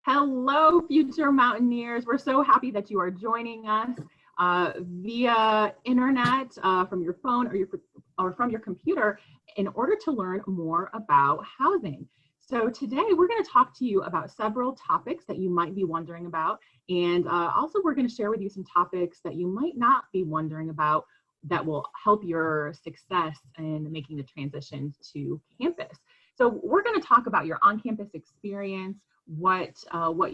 Hello, future Mountaineers. We're so happy that you are joining us via internet, from your phone or from your computer in order to learn more about housing. So today we're going to talk to you about several topics that you might be wondering about. And also we're going to share with you some topics that you might not be wondering about that will help your success in making the transition to campus. So we're going to talk about your on-campus experience, what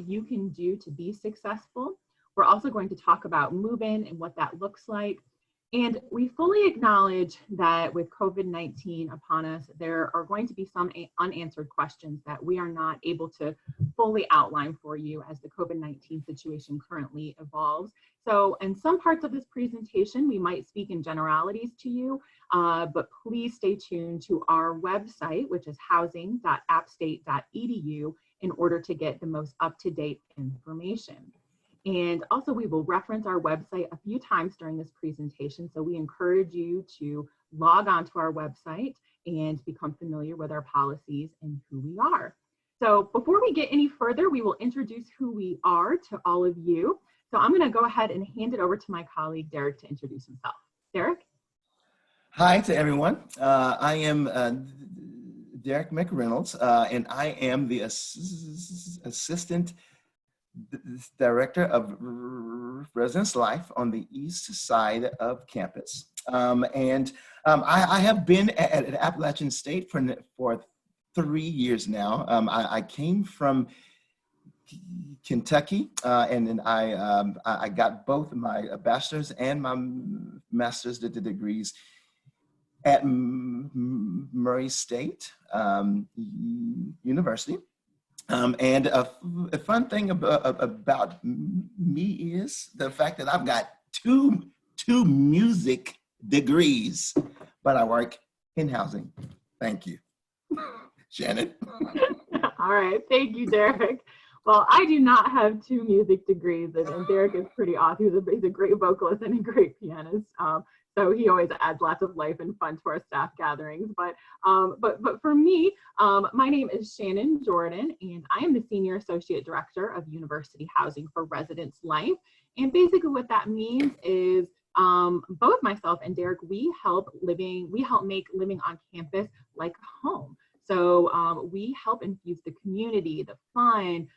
you can do to be successful. We're also going to talk about move-in and what that looks like. And we fully acknowledge that with COVID-19 upon us, there are going to be some unanswered questions that we are not able to fully outline for you as the COVID-19 situation currently evolves. So in some parts of this presentation, we might speak in generalities to you, but please stay tuned to our website, which is housing.appstate.edu, in order to get the most up-to-date information. And also we will reference our website a few times during this presentation. So we encourage you to log on to our website and become familiar with our policies and who we are. So before we get any further, we will introduce who we are to all of you. So I'm going to go ahead and hand it over to my colleague, Derrick, to introduce himself. Derrick? Hi to everyone. I am Derrick McReynolds, and I am the Assistant Director of Residence Life on the east side of campus. I have been at Appalachian State for 3 years now. I came from Kentucky, and then I got both my bachelor's and my master's degrees at Murray State University. And a fun thing about me is the fact that I've got two music degrees, but I work in housing. Thank you. Shannon? All right, thank you, Derrick. Well, I do not have 2 music degrees, and Derrick is pretty awesome. He's a great vocalist and a great pianist. So he always adds lots of life and fun to our staff gatherings. But for me, my name is Shannon Jordan, and I am the Senior Associate Director of University Housing for Residence Life. And basically what that means is both myself and Derrick, we help make living on campus like home. So we help infuse the community, the fun,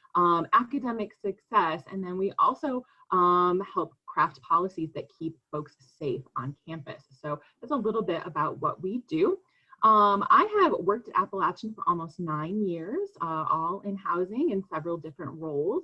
academic success, and then we also help craft policies that keep folks safe on campus. So that's a little bit about what we do. I have worked at Appalachian for almost 9 years, all in housing in several different roles.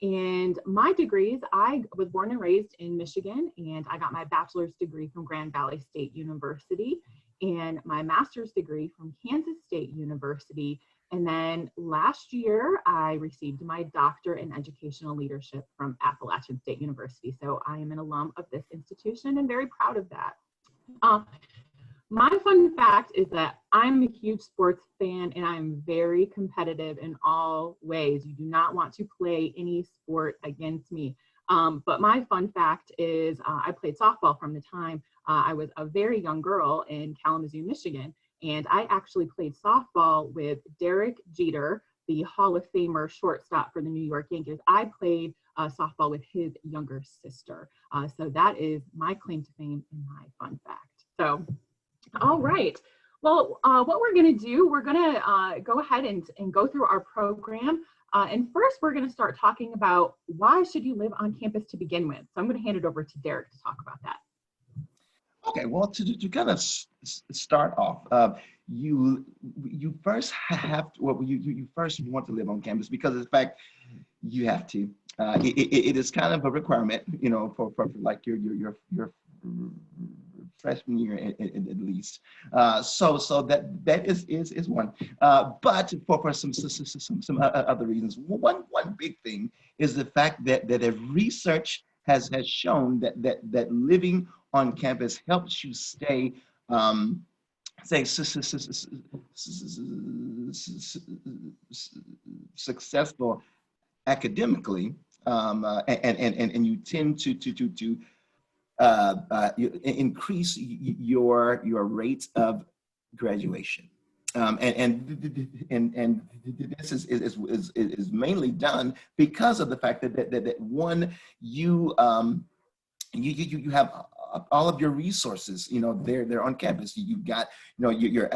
And my degrees, I was born and raised in Michigan, and I got my bachelor's degree from Grand Valley State University and my master's degree from Kansas State University. And then last year, I received my doctorate in educational leadership from Appalachian State University. So I am an alum of this institution and very proud of that. My fun fact is that I'm a huge sports fan and I'm very competitive in all ways. You do not want to play any sport against me. But my fun fact is I played softball from the time I was a very young girl in Kalamazoo, Michigan. And I actually played softball with Derek Jeter, the Hall of Famer shortstop for the New York Yankees. I played softball with his younger sister. So that is my claim to fame and my fun fact. So, all right. Well, what we're going to do, we're going to go ahead and go through our program. And first, we're going to start talking about why should you live on campus to begin with. So I'm going to hand it over to Derrick to talk about that. Okay, well, to kind of start off, you first have to, well, you first want to live on campus because, in fact, you have to. It is kind of a requirement, you know, for like your freshman year at least. So that is one. But for some other reasons, one big thing is the fact that research has shown that living on campus helps you stay successful academically, and you tend to increase your rate of graduation. And this is mainly done because of the fact that one, you you have all of your resources, they're on campus. You've got, your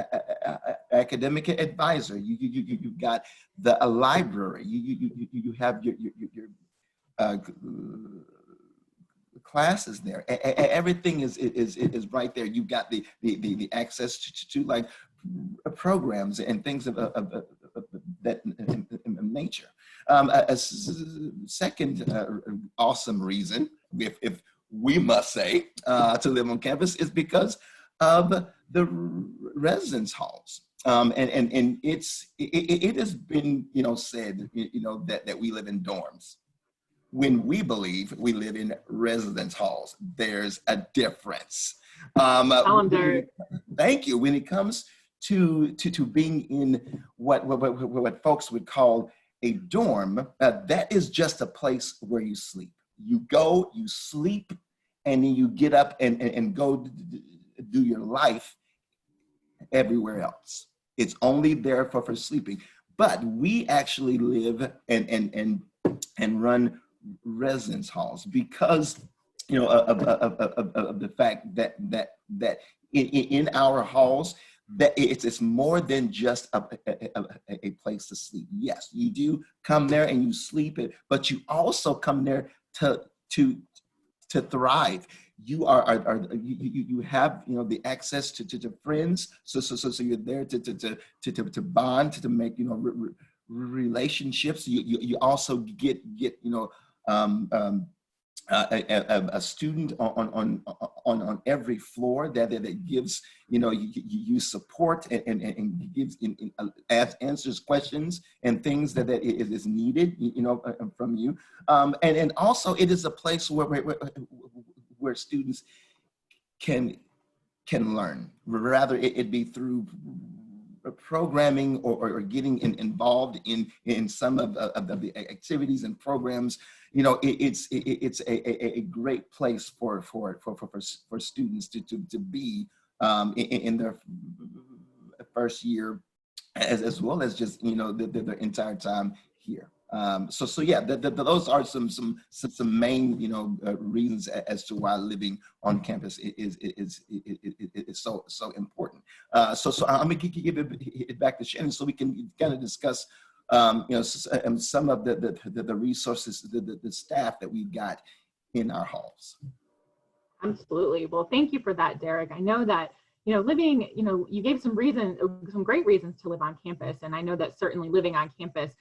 academic advisor. You've got a library. You have your classes there. Everything is right there. You've got the access to like programs and things of that nature. A second awesome reason, if we must say, to live on campus is because of the residence halls. And it has been said that we live in dorms, when we believe we live in residence halls. There's a difference. Derek. Thank you. When it comes to being in what folks would call a dorm, that is just a place where you sleep. You go, you sleep, and then you get up and go do your life everywhere else. It's only there for sleeping. But we actually live and run residence halls because of the fact that in our halls, that it's more than just a place to sleep. Yes, you do come there and you sleep it, but you also come there to thrive. You you have the access to friends, so you're there to bond, to make relationships. You also get a student on every floor that gives you support and gives answers questions and things that is needed from you, and also it is a place where students can learn, rather it be through programming or getting involved in some of the activities and programs. It's a great place for students to be in their first year, as well as just their entire time here. So yeah, those are some main reasons as to why living on campus is so important. So I'm gonna give it back to Shannon so we can kind of discuss some of the resources, the staff that we've got in our halls. Absolutely. Well, thank you for that, Derek. I know that living, you gave some great reasons to live on campus, and I know that certainly living on campus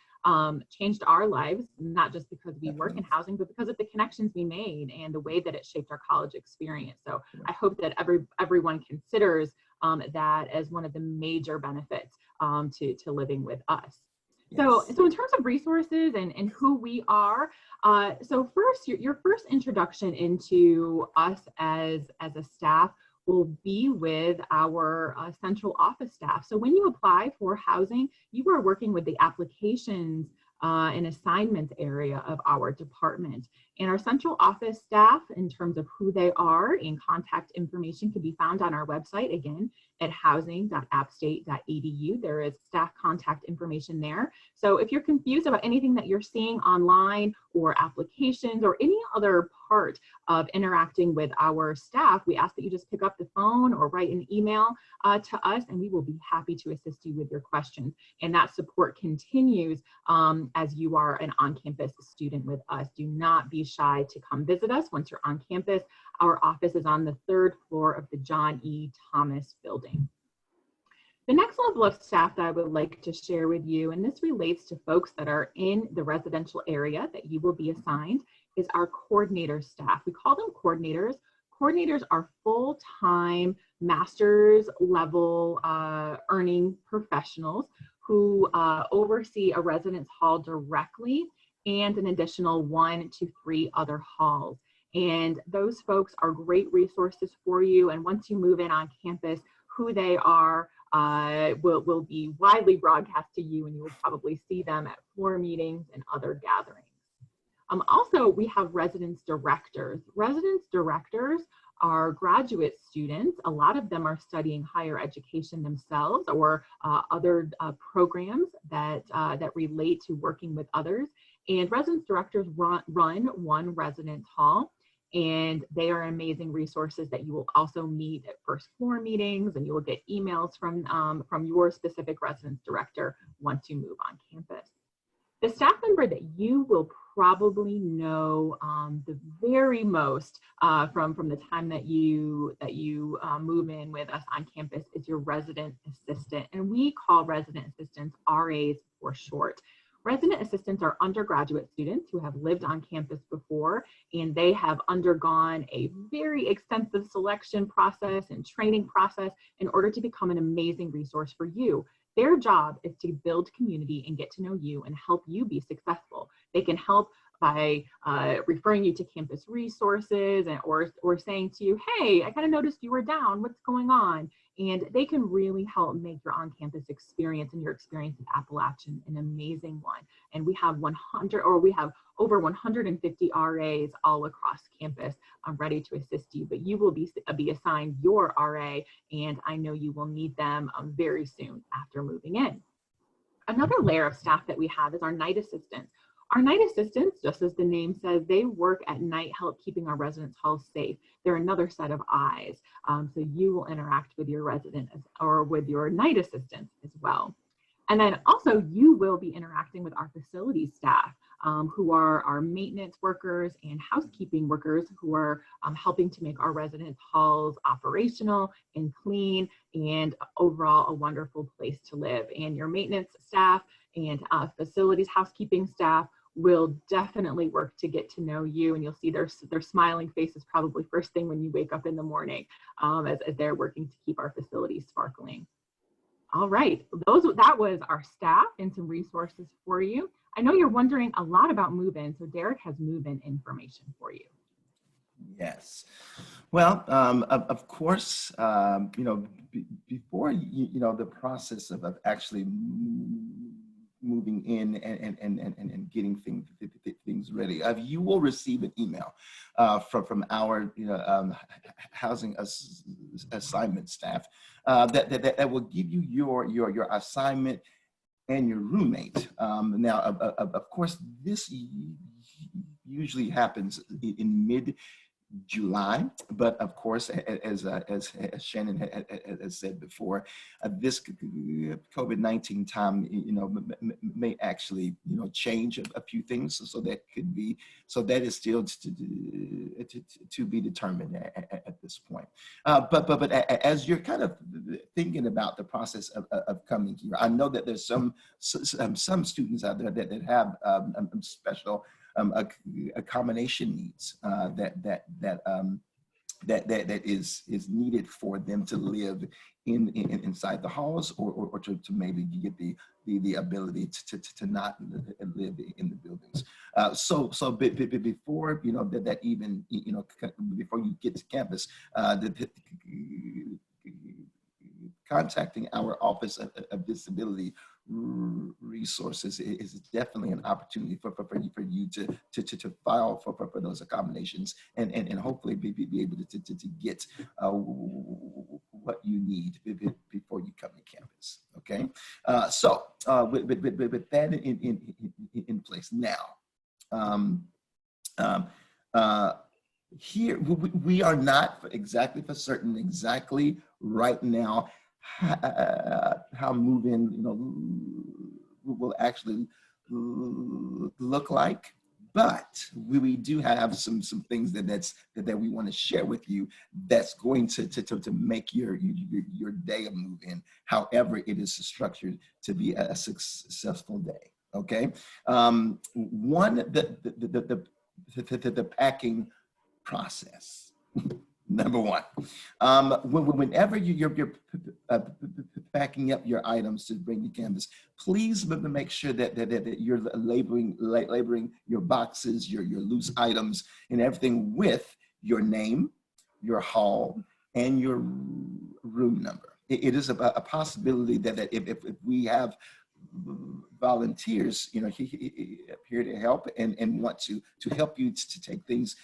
changed our lives, not just because we work in housing, but because of the connections we made and the way that it shaped our college experience. So I hope that everyone considers that as one of the major benefits to living with us. Yes. So in terms of resources and who we are, so first, your first introduction into us as a staff will be with our central office staff. So when you apply for housing, you are working with the applications and assignments area of our department. And our central office staff, in terms of who they are and contact information, can be found on our website, again, at housing.appstate.edu. There is staff contact information there. So if you're confused about anything that you're seeing online or applications or any other part of interacting with our staff, we ask that you just pick up the phone or write an email to us, and we will be happy to assist you with your questions. And that support continues as you are an on-campus student with us. Do not be shy to come visit us once you're on campus. Our office is on the 3rd floor of the John E. Thomas building. The next level of staff that I would like to share with you, and this relates to folks that are in the residential area that you will be assigned, is our coordinator staff. We call them coordinators. Coordinators are full-time master's level earning professionals who oversee a residence hall directly and an additional 1 to 3 other halls. And those folks are great resources for you. And once you move in on campus, who they are will be widely broadcast to you, and you will probably see them at floor meetings and other gatherings. Also, we have residence directors. Residence directors our graduate students, a lot of them are studying higher education themselves or other programs that relate to working with others. And residence directors run one residence hall, and they are amazing resources that you will also meet at first floor meetings, and you will get emails from your specific residence director once you move on campus. The staff member that you will probably know the very most from the time that you move in with us on campus is your resident assistant, and we call resident assistants RAs for short. Resident assistants are undergraduate students who have lived on campus before, and they have undergone a very extensive selection process and training process in order to become an amazing resource for you. Their job is to build community and get to know you and help you be successful. They can help by referring you to campus resources or saying to you, hey, I kind of noticed you were down, what's going on? And they can really help make your on-campus experience and your experience at Appalachian an amazing one. And we have over 150 RAs all across campus ready to assist you, but you will be assigned your RA, and I know you will need them very soon after moving in. Another layer of staff that we have is our night assistants. Our night assistants, just as the name says, they work at night, help keeping our residence halls safe. They're another set of eyes. So you will interact with your resident or with your night assistants as well. And then also you will be interacting with our facilities staff, who are our maintenance workers and housekeeping workers who are helping to make our residence halls operational and clean and overall a wonderful place to live. And your maintenance staff and facilities housekeeping staff will definitely work to get to know you, and you'll see their smiling faces probably first thing when you wake up in the morning as they're working to keep our facilities sparkling. All right, that was our staff and some resources for you. I know you're wondering a lot about move-in, so Derrick has move-in information for you. Yes. Well, of course, before the process of actually moving in and getting things ready, you will receive an email from our housing assignment staff that will give you your assignment and your roommate. Now, of course, this usually happens in mid-July, but of course, as Shannon has said before, this COVID-19 time, may actually, change a few things. So that is still to be determined at this point. But as you're kind of thinking about the process of coming here, I know that there's some students out there that have special accommodation needs that is needed for them to live inside the halls or to maybe get the ability to not live in the buildings. So before that even before you get to campus, contacting our Office of Disability Resources is definitely an opportunity for you to file for those accommodations and hopefully be able to get what you need before you come to campus. Okay, so with that in place now. Here we are not exactly for certain exactly right now how move-in will actually look like, but we do have some things that we want to share with you that's going to make your day of move-in, however it is structured, to be a successful day. Okay, the packing process. Number one, whenever you're packing up your items to bring to campus, please make sure that you're labeling your boxes, your loose items, and everything with your name, your hall, and your room number. It is a possibility that if we have volunteers, here to help and want to help you to take things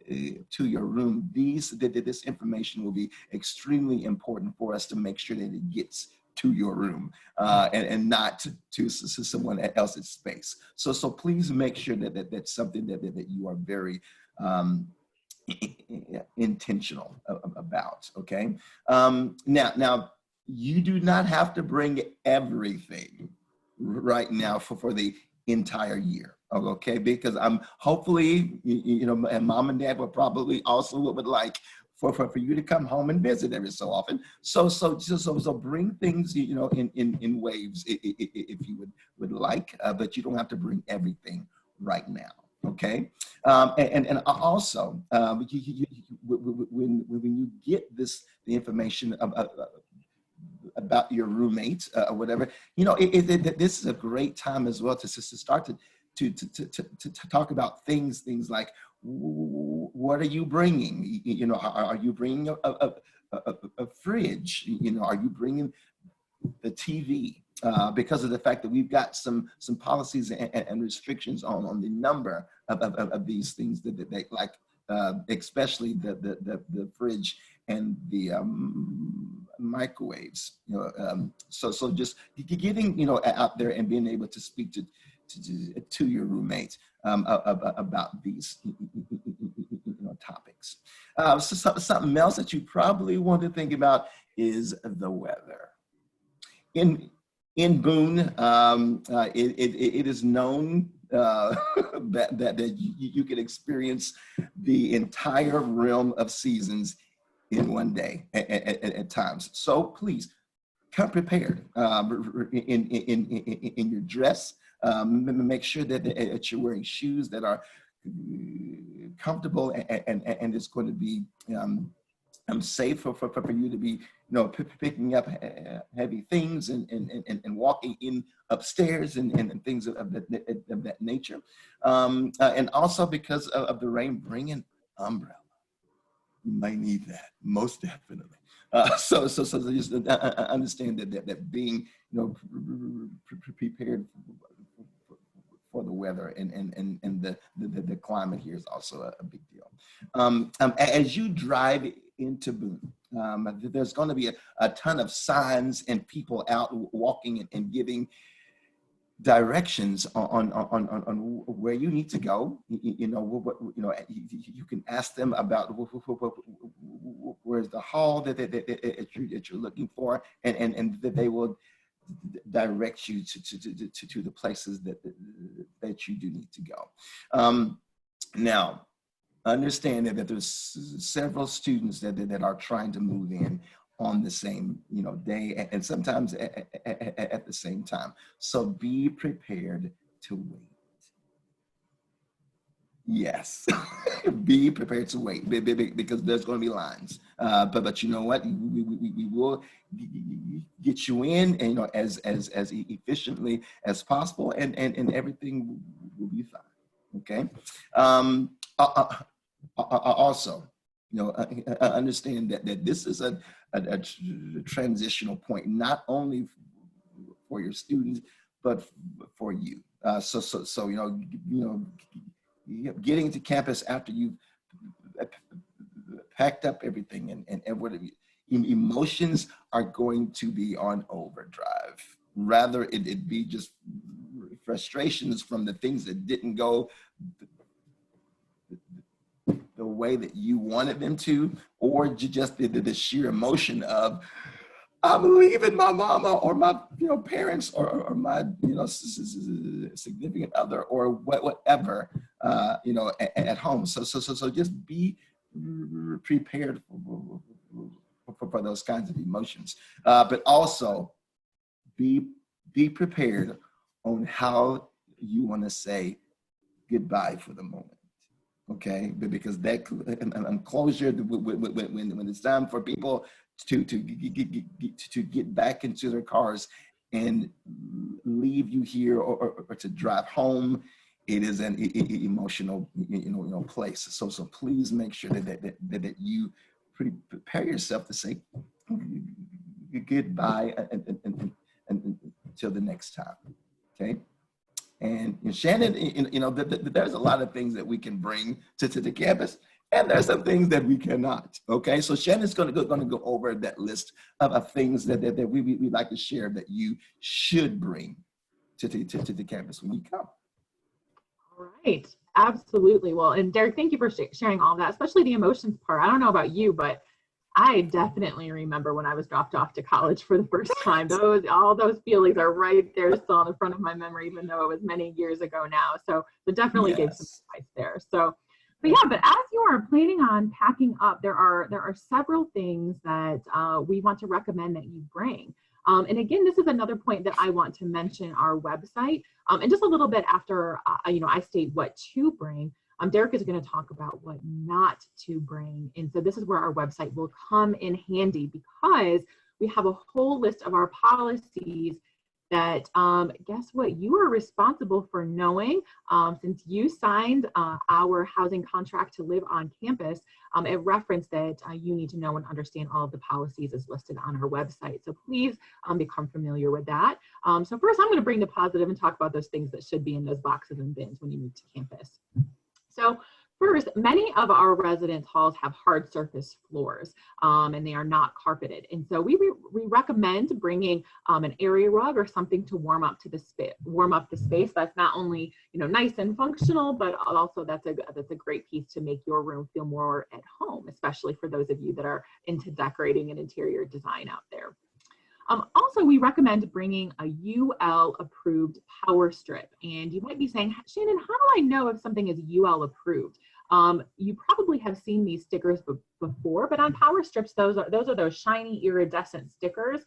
to your room, this information will be extremely important for us to make sure that it gets to your room and not to someone else's space. So please make sure that that's something that you are very intentional about. Okay. Now you do not have to bring everything right now for the entire year. Okay, because I'm hopefully, and mom and dad will probably also would like for you to come home and visit every so often. So bring things, in waves if you would like, but you don't have to bring everything right now. Okay, and also when you get the information about your roommate or whatever, this is a great time as well to start to talk about things like, what are you bringing? Are you bringing a fridge? Are you bringing the TV? Because of the fact that we've got some policies and restrictions on the number of these things that they like, especially the fridge and the microwaves. So just getting out there and being able to speak to your roommates about these topics. So something else that you probably want to think about is the weather. In Boone, it is known that you can experience the entire realm of seasons in one day at times. So please come prepared in your dress. Make sure that you're wearing shoes that are comfortable and it's going to be safe for you to be picking up heavy things and walking in upstairs and things of that nature. And also because of the rain, bring an umbrella. You might need that, most definitely. So just understand that being prepared for the weather and the climate here is also a big deal. As you drive into Boone, there's going to be a ton of signs and people out walking and giving directions on where you need to go. You can ask them about where's the hall that you're looking for, and that they will direct you to the places that you do need to go. Now, understand that there's several students that are trying to move in on the same day and sometimes at the same time. So be prepared to wait. Yes, be prepared to wait because there's going to be lines. But you know what? We will get you in, and as efficiently as possible, and everything will be fine. Okay. Also, understand that this is a transitional point, not only for your students but for you. So getting to campus after you've packed up everything and what emotions are going to be on overdrive. Rather it be just frustrations from the things that didn't go the way that you wanted them to, or just the sheer emotion of, I'm leaving my mama or my parents or my significant other or whatever at home. So just be prepared for those kinds of emotions, but also be prepared on how you want to say goodbye for the moment. Okay, because that closure when it's time for people to get back into their cars and leave you here or to drive home, it is an emotional place. So please make sure that you prepare yourself to say goodbye until the next time. Okay. And Shannon, there's a lot of things that we can bring to the campus, And there's some things that we cannot. Okay, so Shannon's going to go over that list of things that we'd like to share that you should bring to the campus when you come. All right, absolutely. Well, and Derrick, thank you for sharing all that, especially the emotions part. I don't know about you, but I definitely remember when I was dropped off to college for the first time. All those feelings are right there still on the front of my memory, even though it was many years ago now. So it definitely gave some advice there. So, but yeah, but as you are planning on packing up, there are several things that we want to recommend that you bring. And again, this is another point that I want to mention our website. And just a little bit after I state what to bring. Derrick is going to talk about what not to bring. And so this is where our website will come in handy, because we have a whole list of our policies that, guess what, you are responsible for knowing. Since you signed our housing contract to live on campus, it referenced that you need to know and understand all of the policies as listed on our website. So please become familiar with that. So first, I'm going to bring the positive and talk about those things that should be in those boxes and bins when you move to campus. So first, many of our residence halls have hard surface floors, and they are not carpeted. And so we recommend bringing an area rug or something to warm up the space. That's not only nice and functional, but also that's a great piece to make your room feel more at home, especially for those of you that are into decorating and interior design out there. Also, we recommend bringing a UL approved power strip. And you might be saying, Shannon, how do I know if something is UL approved? You probably have seen these stickers before, but on power strips, those are those shiny iridescent stickers.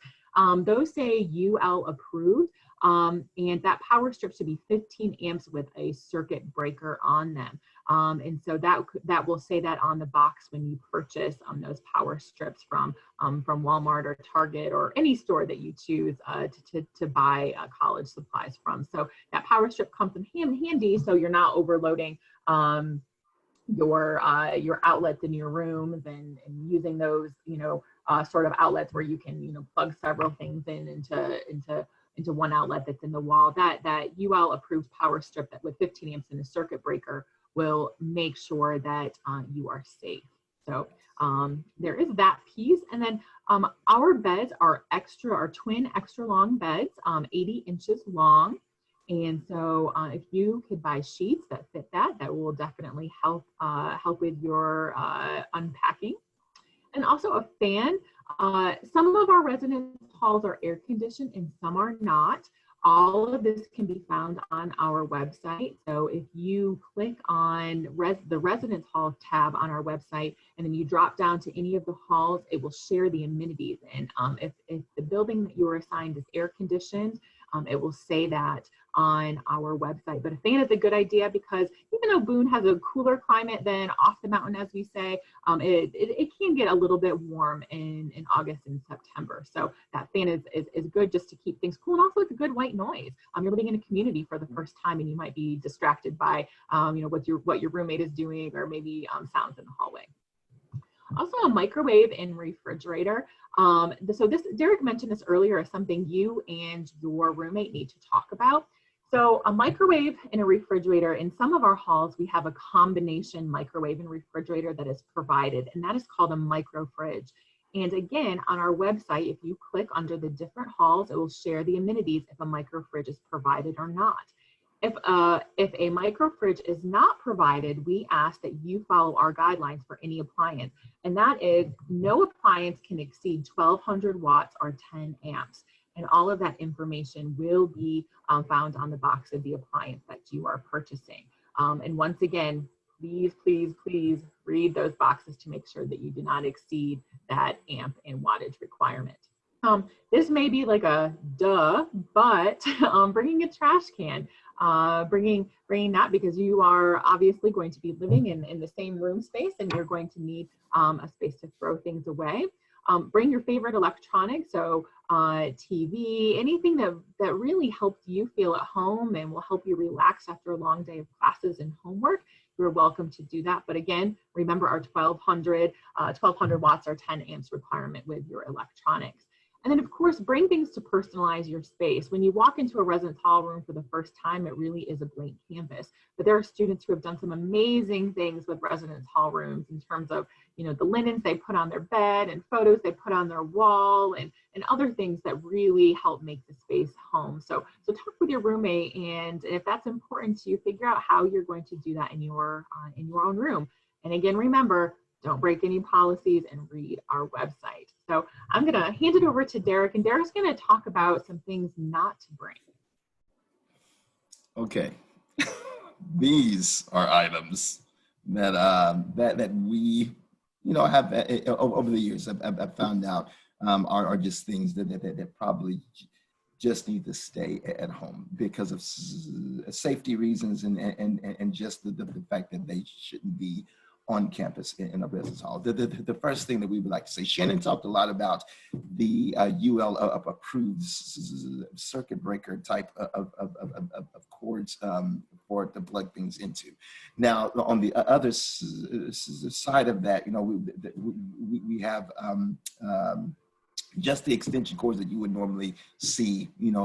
Those say UL approved, and that power strip should be 15 amps with a circuit breaker on them. And so that will say that on the box when you purchase those power strips from Walmart or Target or any store that you choose to buy college supplies from. So that power strip comes in handy, so you're not overloading your outlets in your rooms and using those sort of outlets where you can plug several things into one outlet that's in the wall. That UL approved power strip that with 15 amps and a circuit breaker will make sure that you are safe. So there is that piece. And then our beds are twin extra long beds, 80 inches long. And so if you could buy sheets that fit that will definitely help with your unpacking. And also a fan. Some of our residence halls are air conditioned and some are not. All of this can be found on our website. So if you click on the residence hall tab on our website, and then you drop down to any of the halls, it will share the amenities. And if the building that you are assigned is air conditioned, it will say that on our website. But a fan is a good idea because even though Boone has a cooler climate than off the mountain, as we say, it can get a little bit warm in August and September. So that fan is good just to keep things cool. And also it's a good white noise. You're living in a community for the first time and you might be distracted by what your roommate is doing, or maybe sounds in the hallway. Also a microwave and refrigerator. So Derrick mentioned this earlier as something you and your roommate need to talk about. So a microwave and a refrigerator, in some of our halls, we have a combination microwave and refrigerator that is provided, and that is called a micro fridge. And again, on our website, if you click under the different halls, it will share the amenities if a micro fridge is provided or not. If a micro fridge is not provided, we ask that you follow our guidelines for any appliance. And that is, no appliance can exceed 1200 watts or 10 amps. And all of that information will be found on the box of the appliance that you are purchasing. And once again, please read those boxes to make sure that you do not exceed that amp and wattage requirement. This may be like a duh, but bringing a trash can, bringing that, because you are obviously going to be living in the same room space and you're going to need a space to throw things away. Bring your favorite electronics, so TV, anything that really helps you feel at home and will help you relax after a long day of classes and homework. You're welcome to do that. But again, remember our 1200 watts or 10 amps requirement with your electronics. And then, of course, bring things to personalize your space. When you walk into a residence hall room for the first time, it really is a blank canvas. But there are students who have done some amazing things with residence hall rooms in terms of, the linens they put on their bed and photos they put on their wall and other things that really help make the space home. So talk with your roommate, and if that's important to you, figure out how you're going to do that in your own room. And again, remember, don't break any policies and read our website. So I'm going to hand it over to Derrick, and Derrick's going to talk about some things not to bring. Okay. These are items that that we have over the years I've found out are just things that probably just need to stay at home because of safety reasons and just the fact that they shouldn't be on campus in a business hall. The first thing that we would like to say, Shannon talked a lot about the UL approved circuit breaker type of cords for it to plug things into. Now, on the other side of that, we have just the extension cords that you would normally see, in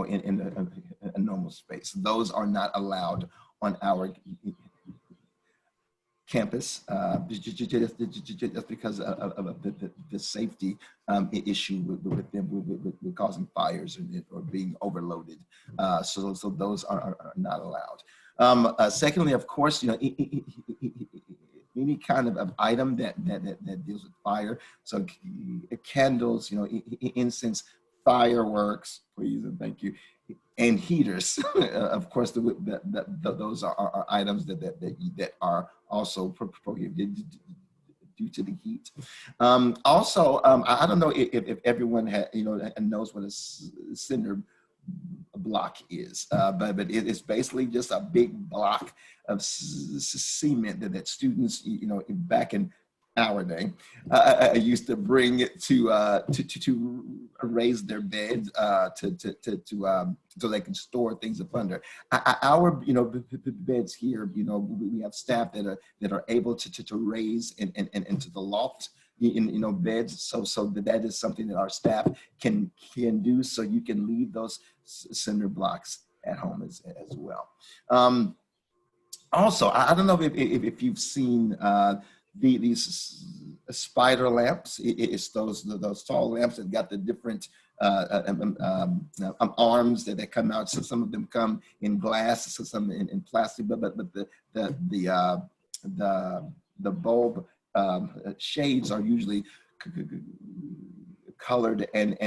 a normal space. Those are not allowed on our campus, just because of the safety issue with them, with causing fires or being overloaded. So those are not allowed. Secondly, of course, any kind of item that deals with fire. So candles, incense, fireworks, please and thank you, and heaters. Of course, those are items that are also prohibited due to the heat. Also, I don't know if everyone knows what a cinder block is, but it's basically just a big block of cement that students, back in our day, I used to bring it to raise their beds so they can store things up under. Our beds here, we have staff that are able to raise into the loft beds, so that is something that our staff can do, so you can leave those cinder blocks at home as well. Also, I don't know if you've seen these spider lamps. It's those tall lamps that got the different arms that come out. So some of them come in glass, so some in plastic, but the bulb shades are usually colored, and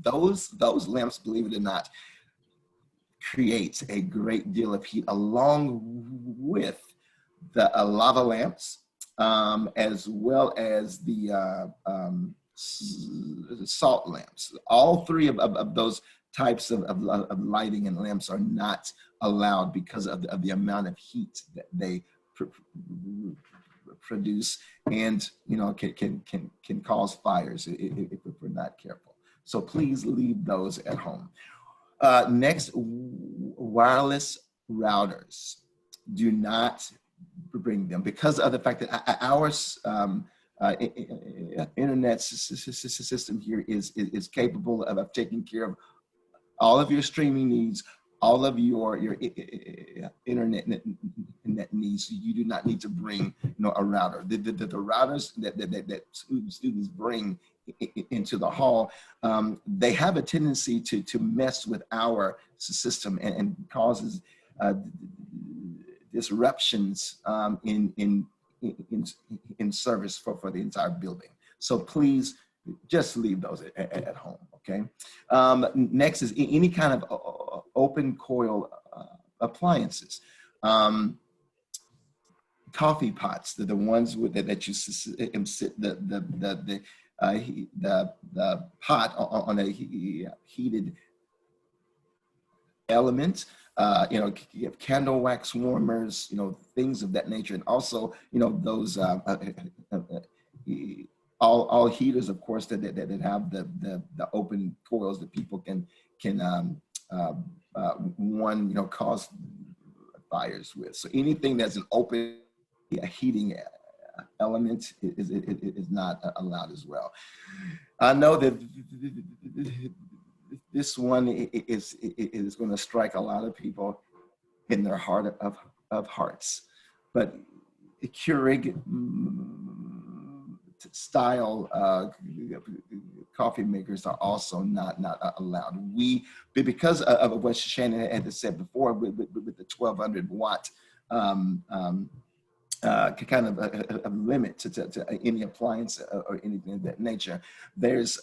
those lamps, believe it or not, create a great deal of heat, along with the lava lamps, as well as the salt lamps. All three of those types of lighting and lamps are not allowed because of the amount of heat that they produce, and can cause fires if we're not careful. So please leave those at home. Next, wireless routers. Do not bring them because of the fact that our internet system here is capable of taking care of all of your streaming needs, all of your internet needs. You do not need to bring a router. The routers that students bring into the hall, they have a tendency to mess with our system and causes disruptions in service for the entire building. So please just leave those at home, okay? Next is any kind of open coil appliances. Coffee pots, the ones that you sit the pot on a heated element. You have candle wax warmers, things of that nature, and also those all heaters, of course, that have the open coils that people can cause fires with. So anything that's an open heating element is not allowed as well. I know that this one is going to strike a lot of people in their heart of hearts, but Keurig style coffee makers are also not allowed. Because of what Shannon had said before with the 1200 watt kind of a limit to any appliance or anything of that nature. There's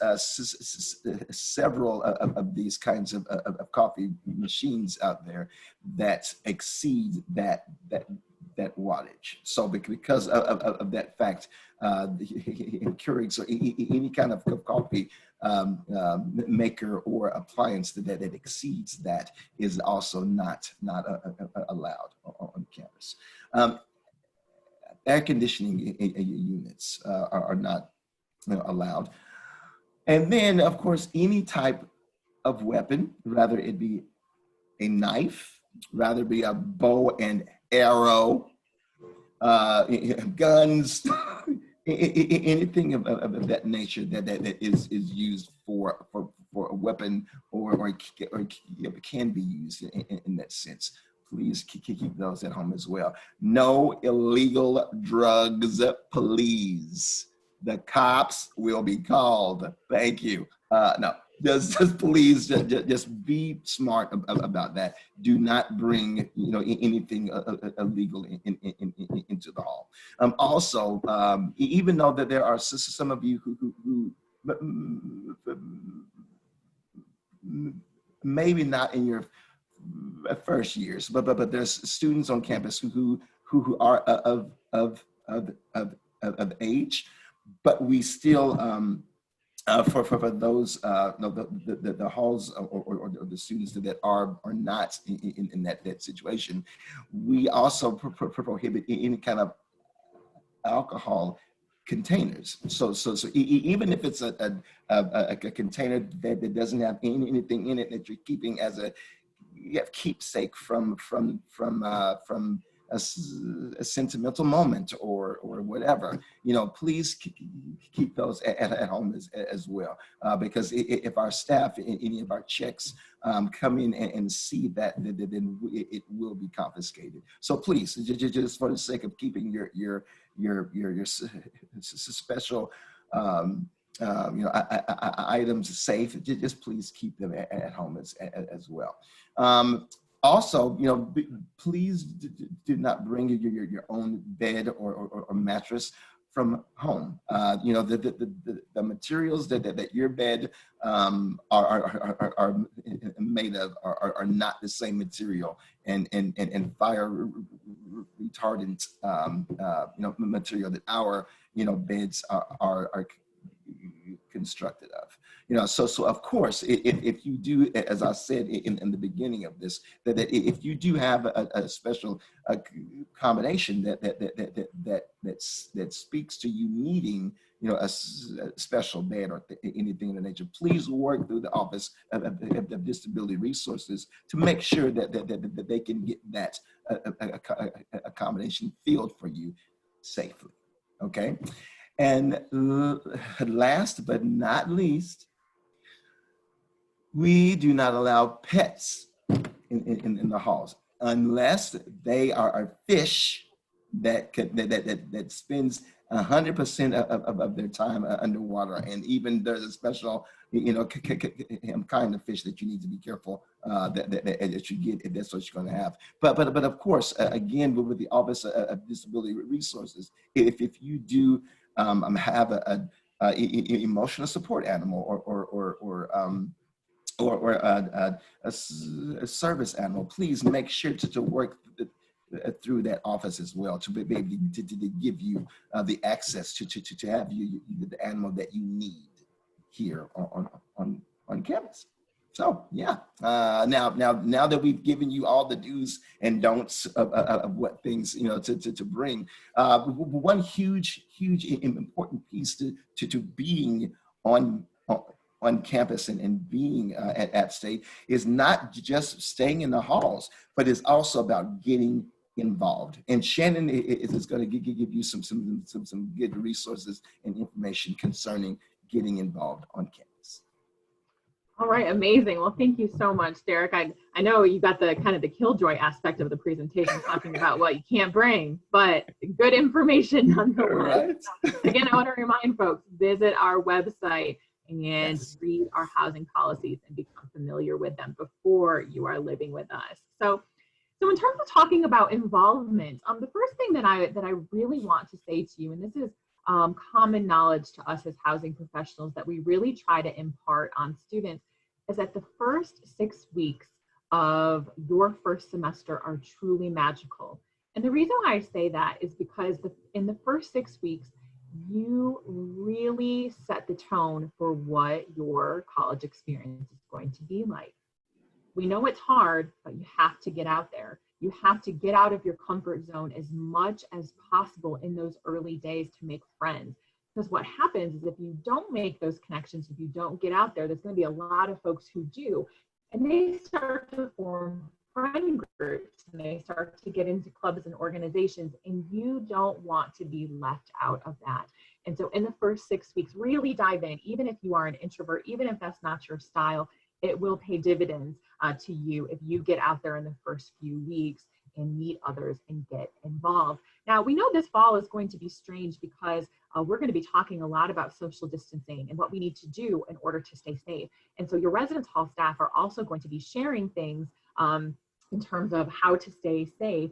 several of these kinds of coffee machines out there that exceed that wattage. So because of that fact, Keurigs or any kind of coffee maker or appliance that exceeds that is also not allowed on campus. Air conditioning units are not allowed. And then, of course, any type of weapon, rather it be a knife, rather it be a bow and arrow, guns, anything of that nature that is used for a weapon or can be used in that sense. Please keep those at home as well. No illegal drugs, please. The cops will be called. Thank you. No, just please, just be smart about that. Do not bring anything illegal into the hall. Also, even though that there are some of you who maybe not in your first years, but there's students on campus who are of age, but we still for those the halls or the students that are not in that situation, we also prohibit any kind of alcohol containers. So even if it's a container that doesn't have anything in it that you're keeping as a keepsake from a sentimental moment or whatever, please keep those at home as well, because if our staff, any of our checks come in and see that, then it will be confiscated. So please, just for the sake of keeping your special items safe, just please keep them at home as well. Also, please do not bring your own bed or mattress from home. The materials that your bed are made of are not the same material and fire retardant material that our beds are constructed of. So of course, if you do, as I said in the beginning of this, that if you do have a special combination that speaks to you needing a special bed or anything of the nature, please work through the Office of Disability Resources to make sure that they can get that accommodation filled for you safely. Okay. And last but not least, we do not allow pets in the halls unless they are a fish that spends 100% of their time underwater. And even there's a special kind of fish that you need to be careful that you get if that's what you're going to have. But of course, again, with the Office of Disability Resources, if you do have a emotional support animal or a service animal, please make sure to work through that office as well to be able to give you the access to have the animal that you need here on campus. So yeah, now that we've given you all the do's and don'ts of what things to bring, one huge important piece to being on campus and being at App State is not just staying in the halls, but it's also about getting involved. And Shannon is going to give you some good resources and information concerning getting involved on campus. All right, amazing. Well, thank you so much, Derrick. I know you got the kind of the killjoy aspect of the presentation talking about what you can't bring, but good information nonetheless. Right. Again, I want to remind folks, visit our website and read our housing policies and become familiar with them before you are living with us. So in terms of talking about involvement, the first thing that I really want to say to you, and this is common knowledge to us as housing professionals that we really try to impart on students, is that the first 6 weeks of your first semester are truly magical. And the reason why I say that is because in the first 6 weeks, you really set the tone for what your college experience is going to be like. We know it's hard, but you have to get out there. You have to get out of your comfort zone as much as possible in those early days to make friends. Because what happens is if you don't make those connections, if you don't get out there, there's going to be a lot of folks who do. And they start to form friend groups and they start to get into clubs and organizations, and you don't want to be left out of that. And so in the first 6 weeks, really dive in, even if you are an introvert, even if that's not your style, it will pay dividends to you if you get out there in the first few weeks and meet others and get involved. Now, we know this fall is going to be strange because we're going to be talking a lot about social distancing and what we need to do in order to stay safe. And so your residence hall staff are also going to be sharing things in terms of how to stay safe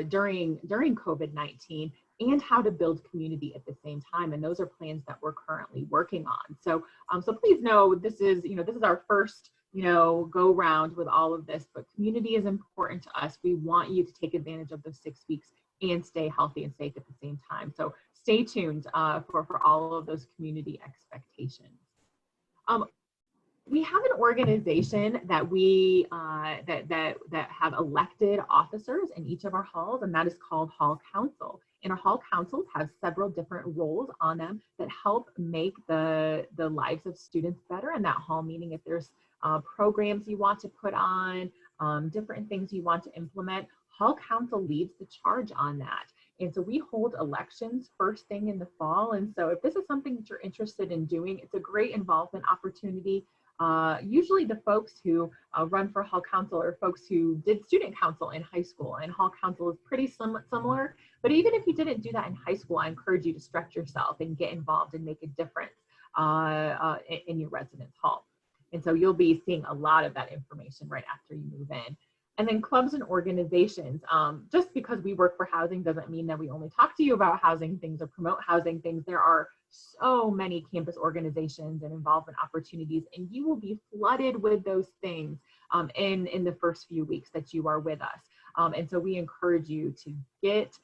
during COVID-19 and how to build community at the same time. And those are plans that we're currently working on. So please know this is our first go round with all of this, but community is important to us. We want you to take advantage of those 6 weeks and stay healthy and safe at the same time. So stay tuned for all of those community expectations. We have an organization that we that have elected officers in each of our halls, and that is called Hall Council. And our Hall Councils have several different roles on them that help make the lives of students better in that hall, meaning if there's programs you want to put on, different things you want to implement, Hall Council leads the charge on that. And so we hold elections first thing in the fall. And so if this is something that you're interested in doing, it's a great involvement opportunity. Usually the folks who run for Hall Council are folks who did student council in high school, and Hall Council is pretty similar. But even if you didn't do that in high school, I encourage you to stretch yourself and get involved and make a difference in your residence hall. And so you'll be seeing a lot of that information right after you move in. And then clubs and organizations, just because we work for housing doesn't mean that we only talk to you about housing things or promote housing things. There are so many campus organizations and involvement opportunities, and you will be flooded with those things in the first few weeks that you are with us. And so we encourage you to get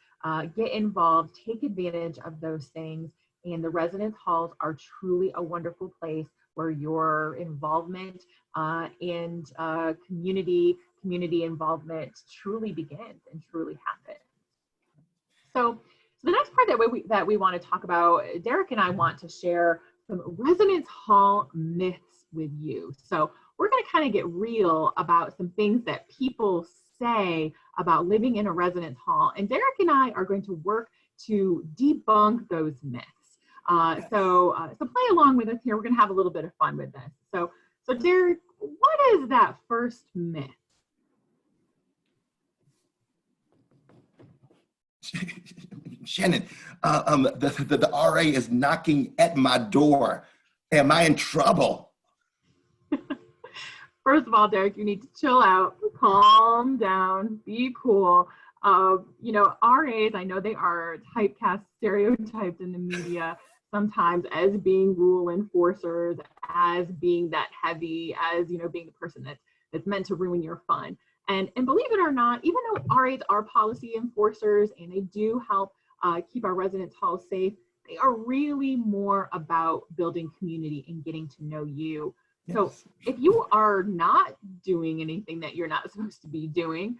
involved, take advantage of those things. And the residence halls are truly a wonderful place where your involvement and community involvement truly begins and truly happens. So the next part that we want to talk about, Derrick and I want to share some residence hall myths with you. So we're going to kind of get real about some things that people say about living in a residence hall. And Derrick and I are going to work to debunk those myths. So play along with us here. We're going to have a little bit of fun with this. So Derrick, what is that first myth? Shannon, the RA is knocking at my door. Am I in trouble? First of all, Derrick, you need to chill out, calm down, be cool. RAs, I know they are typecast, stereotyped in the media sometimes as being rule enforcers, as being that heavy, as being the person that's meant to ruin your fun. And believe it or not, even though RAs are policy enforcers and they do help keep our residence halls safe, they are really more about building community and getting to know you. Yes. So if you are not doing anything that you're not supposed to be doing,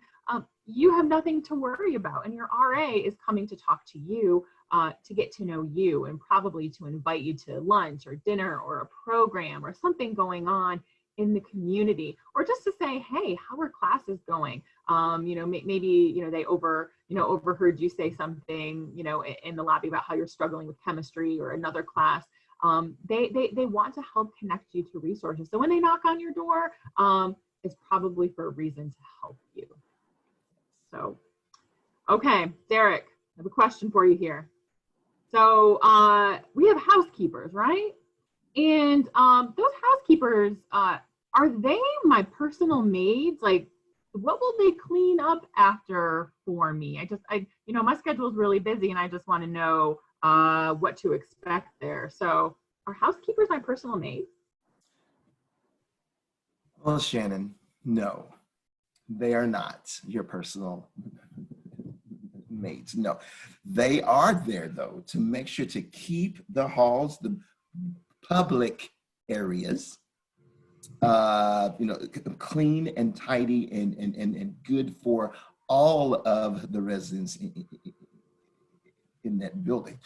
you have nothing to worry about. And your RA is coming to talk to you to get to know you and probably to invite you to lunch or dinner or a program or something going on in the community, or just to say, hey, how are classes going? Maybe, they overheard you say something, in the lobby about how you're struggling with chemistry or another class. They want to help connect you to resources. So when they knock on your door, it's probably for a reason to help you. So, okay, Derrick, I have a question for you here. So we have housekeepers, right? And those housekeepers, are they my personal maids? Like, what will they clean up after for me? My schedule is really busy, and I just want to know what to expect there. So are housekeepers my personal maids? Well, Shannon, no, they are not your personal maids. No, they are there though to make sure to keep the halls, the public areas, clean and tidy and good for all of the residents in that building.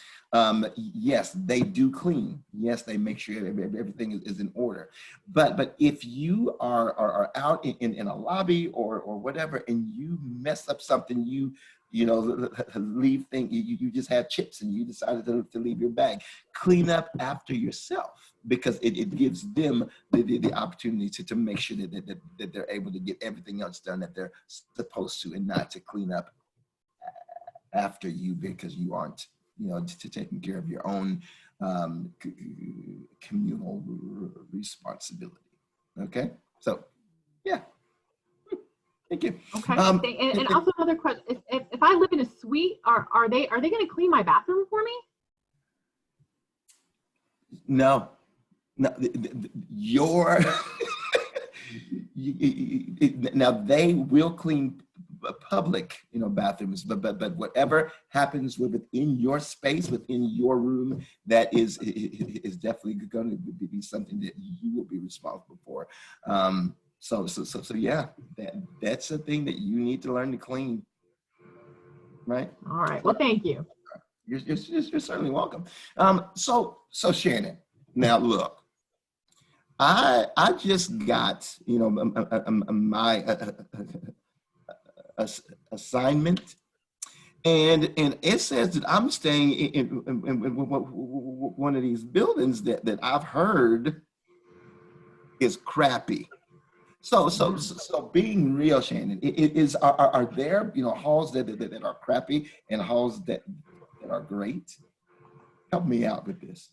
Yes, they do clean. Yes, they make sure everything is in order. But if you are out in a lobby or whatever, and you mess up something, leave thing, you just have chips and you decided to leave your bag, clean up after yourself, because it gives them the opportunity to make sure that they're able to get everything else done that they're supposed to, and not to clean up after you because you aren't, taking care of your own communal responsibility. Okay, so yeah. Thank you. Okay. And also another question: if I live in a suite, are they going to clean my bathroom for me? No. Your now they will clean public, bathrooms, but whatever happens within your space, within your room, that is definitely going to be something that you will be responsible for. So yeah, that's a thing that you need to learn to clean, right? All right. Well, thank you. You're certainly welcome. So Shannon, now look, I just got my assignment, and it says that I'm staying in one of these buildings that I've heard is crappy. So being real, Shannon, are there halls that are crappy and halls that are great? Help me out with this.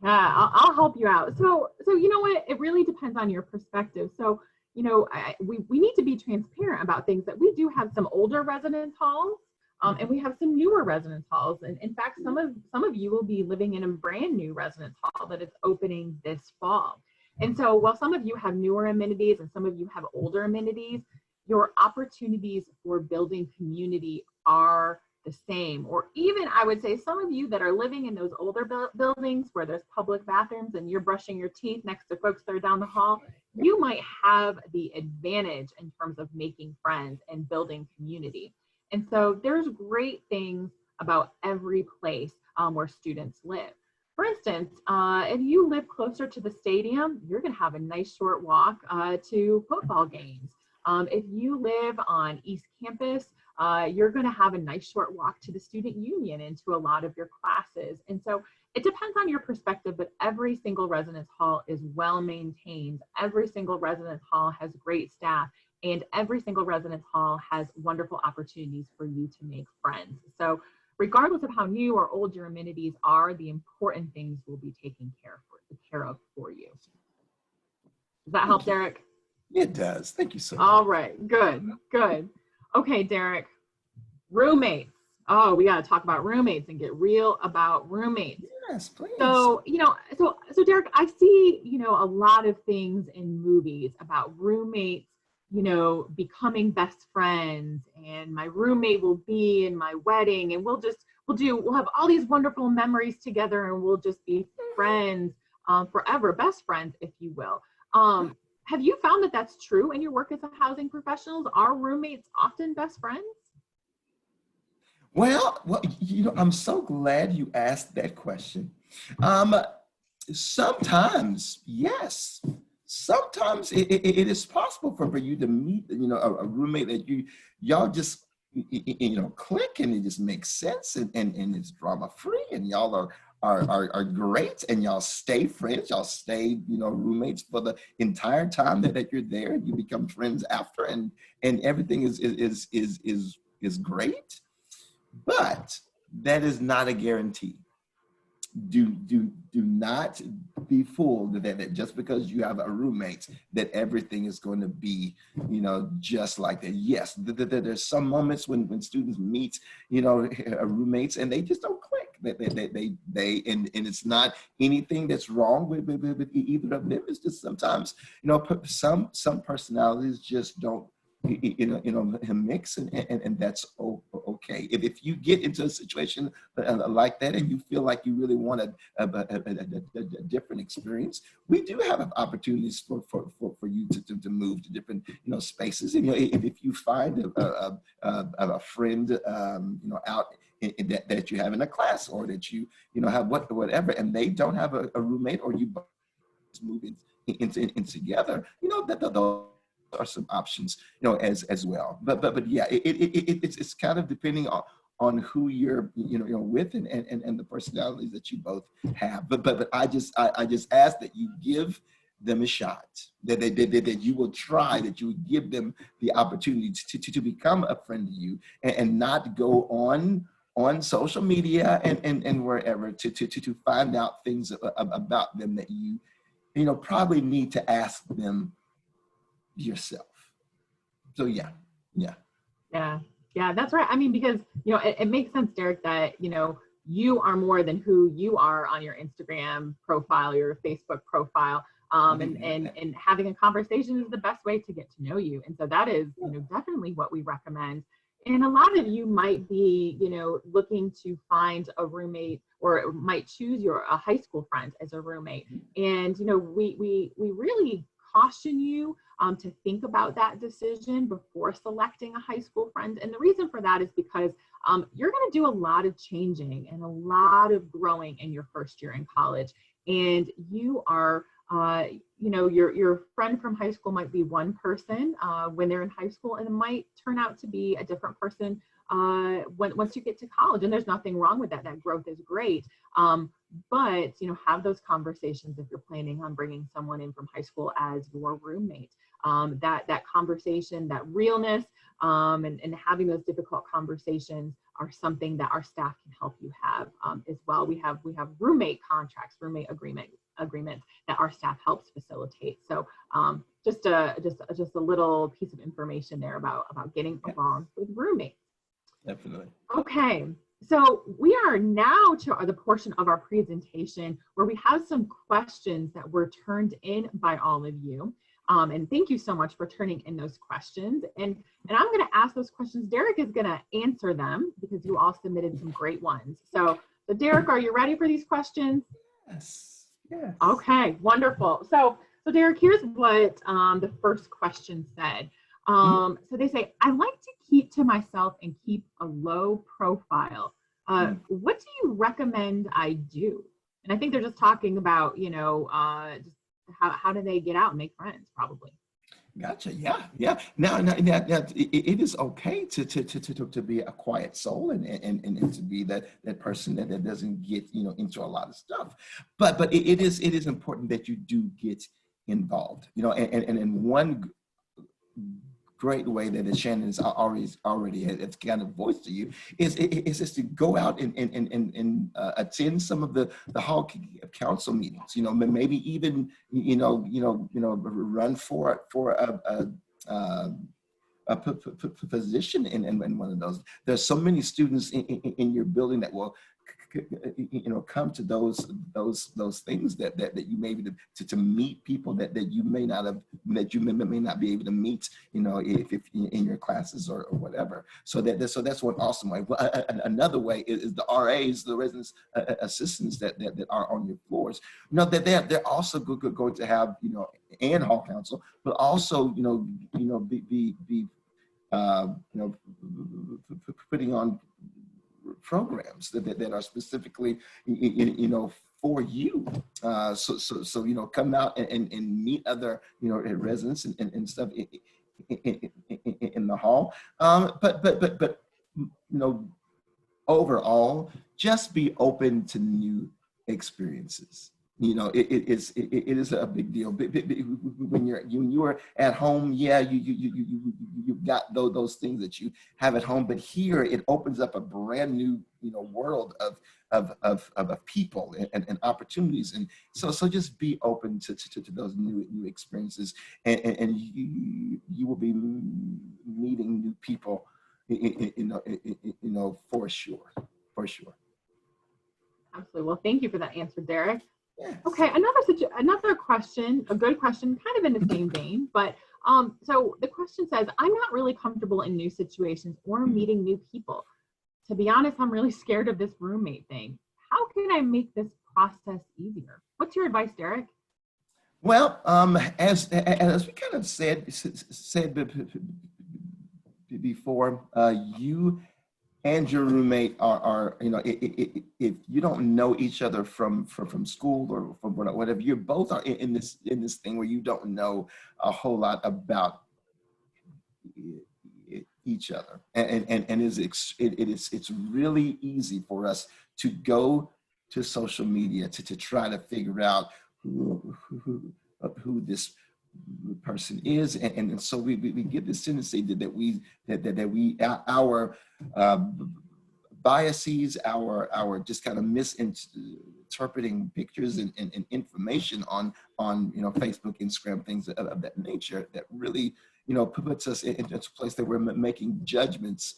I'll help you out. So you know what? It really depends on your perspective. So we need to be transparent about things, that we do have some older residence halls, and we have some newer residence halls. And in fact, some of you will be living in a brand new residence hall that is opening this fall. And so while some of you have newer amenities and some of you have older amenities, your opportunities for building community are the same. Or even, I would say, some of you that are living in those older buildings where there's public bathrooms and you're brushing your teeth next to folks that are down the hall, you might have the advantage in terms of making friends and building community. And so there's great things about every place where students live. For instance, if you live closer to the stadium, you're going to have a nice short walk to football games. If you live on East Campus, you're going to have a nice short walk to the student union and to a lot of your classes. And so it depends on your perspective, but every single residence hall is well maintained. Every single residence hall has great staff, and every single residence hall has wonderful opportunities for you to make friends. So regardless of how new or old your amenities are, the important things will be taken care of for you. Does that help, Derrick? It does. Thank you so much. All right, good. Okay, Derrick, roommates. Oh, we got to talk about roommates and get real about roommates. Yes, please. So, so Derrick, I see, a lot of things in movies about roommates, becoming best friends, and my roommate will be in my wedding, and we'll have all these wonderful memories together, and we'll just be friends forever, best friends, if you will. Have you found that that's true in your work as a housing professional? Are roommates often best friends? Well, I'm so glad you asked that question. Sometimes, yes. sometimes it is possible for you to meet, a roommate that y'all just, click, and it just makes sense, and it's drama free, and y'all are great, and y'all stay friends, y'all stay, roommates for the entire time that you're there. You become friends after, and everything is great. But that is not a guarantee. Do not be fooled that just because you have a roommate that everything is going to be, just like that. Yes, there's some moments when students meet, roommates, and they just don't click. And it's not anything that's wrong with either of them. It's just sometimes, some personalities just don't, mix, and that's okay. If you get into a situation like that, and you feel like you really want a different experience, we do have opportunities for you to move to different spaces. And if you find a friend out that you have in a class, or that you have whatever, and they don't have a roommate, or you move in together, that those are some options, as well. But yeah, it's kind of depending on who you're with, and the personalities that you both have. But I just ask that you give them a shot, that you will try, that you would give them the opportunity to become a friend to you, and not go on social media and wherever to find out things about them that you probably need to ask them yourself. So yeah. Yeah, that's right. I mean, because it makes sense, Derrick, that you are more than who you are on your Instagram profile, your Facebook profile, and having a conversation is the best way to get to know you. And so that is definitely what we recommend. And a lot of you might be looking to find a roommate, or might choose a high school friend as a roommate. And we really caution you to think about that decision before selecting a high school friend. And the reason for that is because you're going to do a lot of changing and a lot of growing in your first year in college. And you are, your friend from high school might be one person when they're in high school, and it might turn out to be a different person once you get to college. And there's nothing wrong with that. That growth is great. But have those conversations if you're planning on bringing someone in from high school as your roommate. That conversation, that realness, and having those difficult conversations are something that our staff can help you have as well. We have roommate contracts, roommate agreements that our staff helps facilitate. So just a little piece of information there about getting along with roommates. Definitely. Okay. So we are now to the portion of our presentation where we have some questions that were turned in by all of you. And thank you so much for turning in those questions. And I'm going to ask those questions. Derrick is going to answer them because you all submitted some great ones. So Derrick, are you ready for these questions? Yes. Okay, wonderful. So Derrick, here's what the first question said. So they say, I like to keep to myself and keep a low profile. What do you recommend I do? And I think they're just talking about, just how do they get out and make friends, probably. Gotcha. Yeah. Now, it is okay to be a quiet soul and to be that person that doesn't get into a lot of stuff. But it is important that you do get involved. And one great way that Shannon has already it's kind of voiced to you is just to go out and attend some of the hall council meetings. Maybe even run for a position in one of those. There's so many students in your building that will come to those things that you may be to meet people that you may not have, that you may not be able to meet if in your classes or whatever. So that's one awesome way. Another way is the RAs, the residence assistants that are on your floors. That they're also going to have and hall council, but also be putting on programs that are specifically, for you. So come out and meet other, residents and stuff in the hall. But overall, just be open to new experiences. It is a big deal. When you are at home, yeah, you've got those things that you have at home, but here it opens up a brand new world of people and opportunities, and so just be open to those new experiences, and you will be meeting new people, for sure, for sure. Absolutely. Well, thank you for that answer, Derrick. Yes. Okay, another question, a good question, kind of in the same vein, but so the question says, I'm not really comfortable in new situations or meeting new people. To be honest, I'm really scared of this roommate thing. How can I make this process easier? What's your advice, Derrick? Well, as we kind of said before, you and your roommate are if you don't know each other from school or from whatever, you both are in this thing where you don't know a whole lot about each other, and it's really easy for us to go to social media to try to figure out who this person is, and so we get this tendency that we our biases, our just kind of misinterpreting pictures and information on Facebook, Instagram, things of that nature, that really puts us into a place that we're making judgments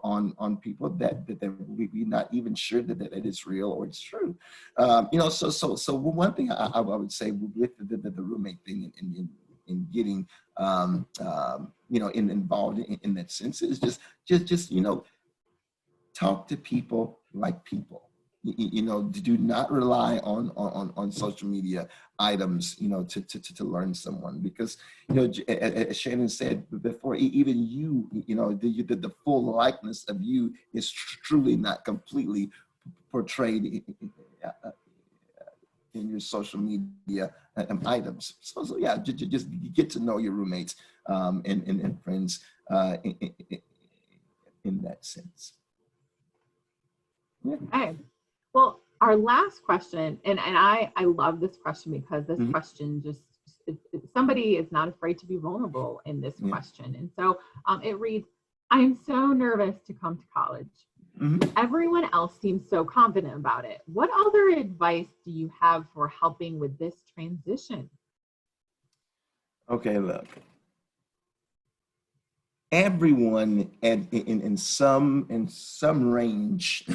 on people that we're not even sure that it is real or it's true. So one thing I would say with the roommate thing and getting involved in that sense is just talk to people like people. Do not rely on social media items, to learn someone, because, as Shannon said before, even you, the full likeness of you is truly not completely portrayed in your social media items. So yeah, just get to know your roommates and friends in that sense. Yeah. Okay. Well, our last question, and I love this question because this question just, somebody is not afraid to be vulnerable in this question. And so it reads, I am so nervous to come to college. Everyone else seems so confident about it. What other advice do you have for helping with this transition? Okay, look. Everyone in some range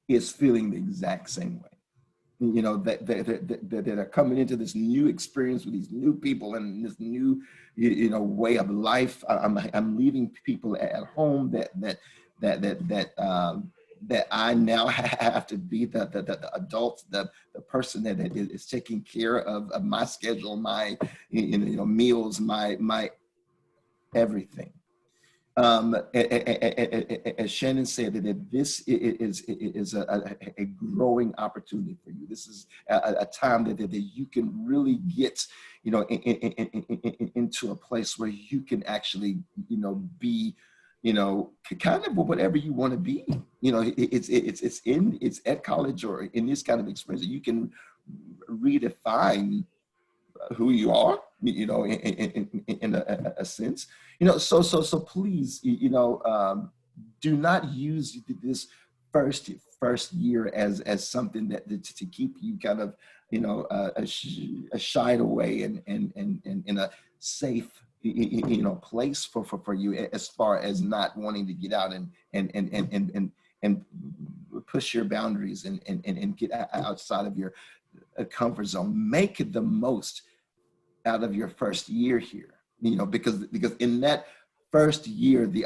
is feeling the exact same way. That are coming into this new experience with these new people and this new way of life. I'm leaving people at home that I now have to be the adult, the person that is taking care of my schedule, my meals, my everything. As Shannon said, that this is a growing opportunity for you. This is a time that you can really get, into a place where you can actually, be, kind of whatever you want to be. It's at college or in this kind of experience that you can redefine who you are, in a sense, so please, do not use this first year as something that to keep you kind of, shied away and in a safe, place for you, as far as not wanting to get out and push your boundaries and get outside of your comfort zone. Make the most out of your first year here, because in that first year, the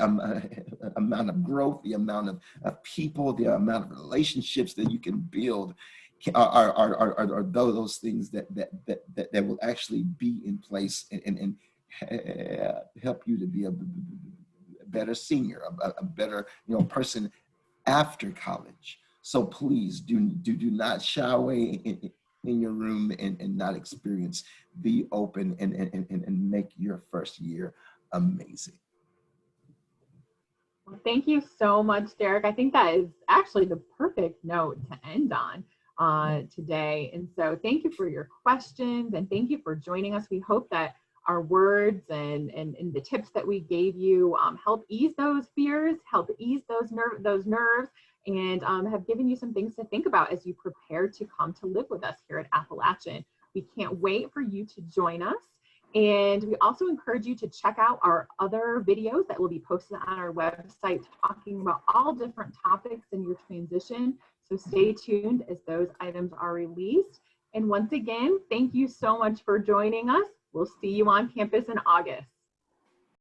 amount of growth, the amount of people, the amount of relationships that you can build are those things that will actually be in place and help you to be a better senior, a better person after college. So please do not shy away in your room and not experience. Be open and make your first year amazing. Well, thank you so much, Derrick. I think that is actually the perfect note to end on today. And so thank you for your questions and thank you for joining us. We hope that our words and the tips that we gave you help ease those fears, help ease those nerves, and have given you some things to think about as you prepare to come to live with us here at Appalachian. We can't wait for you to join us. And we also encourage you to check out our other videos that will be posted on our website talking about all different topics in your transition. So stay tuned as those items are released. And once again, thank you so much for joining us. We'll see you on campus in August.